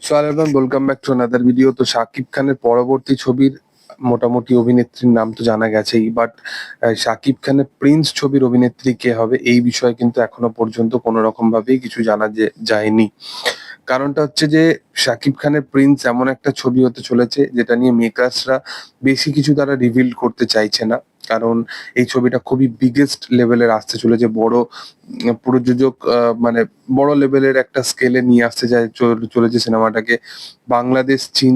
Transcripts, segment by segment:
So everyone, welcome back to another video. তো শাকিব খানের পরবর্তী ছবির মোটামুটি অভিনেত্রীর নাম তো জানা গেছেই, বাট শাকিব খানের প্রিন্স ছবির অভিনেত্রী কে হবে এই বিষয়ে কিন্তু এখনো পর্যন্ত কোনো রকম ভাবেই কিছু জানা যায়নি। কারণটা হচ্ছে যে শাকিব খানের প্রিন্স এমন একটা ছবি হতে চলেছে যেটা নিয়ে মেকার্সরা বেশি কিছু তারা রিভিল করতে চাইছে না। কারণ এই ছবিটা খুবই বিগেস্ট লেভেলের আসতে চলেছে, বড় প্রযোজক মানে বড় লেভেলের একটা স্কেলে নিয়ে আসতে চলেছে সিনেমাটাকে। বাংলাদেশ চীন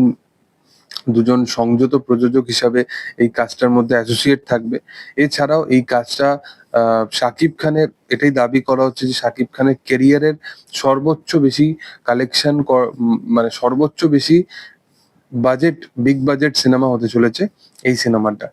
দুজন সংযত প্রযোজক হিসাবে এই কাজটার মধ্যে অ্যাসোসিয়েট থাকবে। এছাড়াও এই কাজটা শাকিব খানের, এটাই দাবি করা হচ্ছে যে শাকিব খানের কেরিয়ারের সর্বোচ্চ বেশি কালেকশন, মানে সর্বোচ্চ বেশি বিগ বাজেট সিনেমা হতে চলেছে এই সিনেমাটা।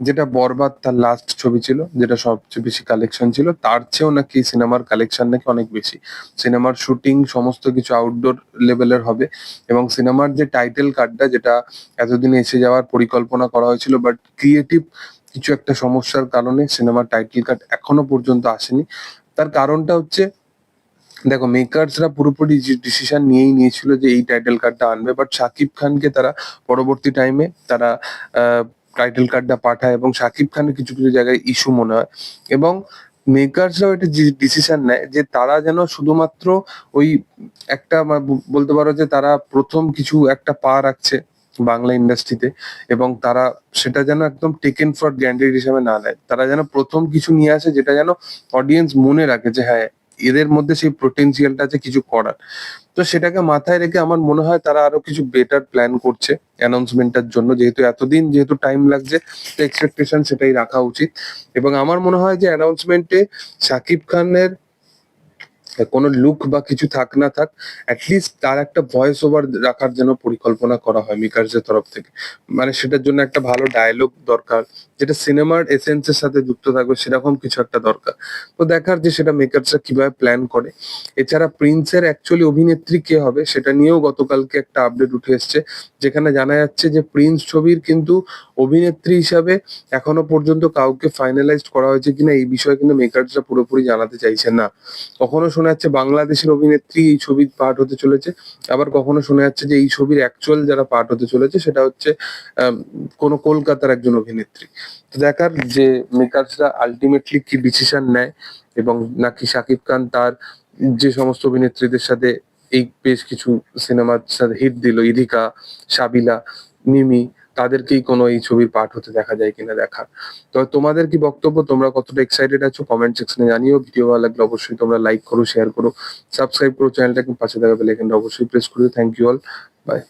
যেটা বরবাদ তার লাস্ট ছবি ছিল, যেটা সবচেয়ে বেশি কালেকশন ছিল, তার চেয়েও নাকি সিনেমার কালেকশন নাকি অনেক বেশি। সিনেমার শুটিং সমস্ত কিছু আউটডোর লেভেলের হবে এবং সিনেমার যে টাইটেল কার্ডটা, যেটা এতদিন এসে যাওয়ার পরিকল্পনা করা হয়েছিল, বাট ক্রিয়েটিভ কিছু একটা সমস্যার কারণে সিনেমার টাইটেল কার্ড এখনো পর্যন্ত আসেনি। তার কারণটা হচ্ছে, দেখো, মেকার্সরা পুরোপুরি ডিসিশন নিয়েই নিয়েছিল যে এই টাইটেল কার্ডটা আনবে, বাট শাকিব খানকে তারা পরবর্তী টাইমে তারা টাইটেল কার্ডটা পাঠায় এবং শাকিব খানের কিছু কিছু জায়গায় ইস্যু মনে হয়। এবং মেকার্সরাও এটা ডিসিশন নেয় যে তারা যেন শুধুমাত্র ওই একটা বলতে পারো যে তারা প্রথম কিছু একটা পা রাখছে বাংলা ইন্ডাস্ট্রিতে, এবং তারা সেটা যেন একদম টেকেন ফর গ্র্যান্টেড হিসেবে না নেয়। তারা যেন প্রথম কিছু নিয়ে আসে যেটা যেন অডিয়েন্স মনে রাখে যে হ্যাঁ, এদের মধ্যে সেই পোটেনশিয়ালটা আছে কিছু করার। তো সেটাকে মাথায় রেখে আমার মনে হয় তারা আরো কিছু বেটার প্ল্যান করছে অ্যানাউন্সমেন্টের জন্য। যেহেতু এতদিন যেহেতু টাইম লাগছে, তো এক্সপেকটেশন সেটাই রাখা উচিত। এবং আমার মনে হয় যে অ্যানাউন্সমেন্টে শাকিব খানের কোনো লুক বা কিছু থাক না থাক, অ্যাটলিস্ট তার একটা ভয়েস ওভার রাখার জন্য পরিকল্পনা করা হয় মেকার্সের তরফ থেকে। মানে সেটার জন্য একটা ভালো ডায়লগ দরকার, যেটা সিনেমার এসেন্সের সাথে যুক্ত থাকবে, সেরকম কিছু একটা দরকার। তো দেখার যে সেটা মেকার্সরা কিভাবে প্ল্যান করে। এছাড়া প্রিন্সের অ্যাকচুয়ালি অভিনেত্রী কে হবে সেটা নিয়েও গতকালকে একটা আপডেট উঠে এসছে, যেখানে জানা যাচ্ছে যে প্রিন্স ছবির কিন্তু অভিনেত্রী হিসাবে এখনো পর্যন্ত কাউকে ফাইনালাইজড করা হয়েছে কিনা এই বিষয়ে কিন্তু মেকার্সরা পুরোপুরি জানাতে চাইছে না। কখনো শোনা যাচ্ছে বাংলাদেশের অভিনেত্রী এই ছবির পার্ট হতে চলেছে, আবার কখনো শোনা যাচ্ছে যে এই ছবির অ্যাকচুয়াল যারা পার্ট হতে চলেছে সেটা হচ্ছে কোনো কলকাতার একজন অভিনেত্রী। তো দেখার যে মেকার্সরা আলটিমেটলি কি ডিসিশন নেয়, এবং নাকি শাকিব খান তার যে সমস্ত অভিনেত্রীদের সাথে এই বেশ কিছু সিনেমার সাথে হিট দিল, ইধিকা, সাবিলা, মিমি, তাদেরকেই কোনো এই ছবির পার্ট হতে দেখা যায় কিনা দেখার। তো তোমাদের কি বক্তব্য, তোমরা কতটা এক্সাইটেড আছো কমেন্ট সেকশনে জানিও। ভিডিও ভালো লাগলে অবশ্যই তোমরা লাইক করো, শেয়ার করো, সাবস্ক্রাইব করো চ্যানেলটাকে, পাশে থাকা বেল আইকনটা অবশ্যই প্রেস করো। Thank you all, by.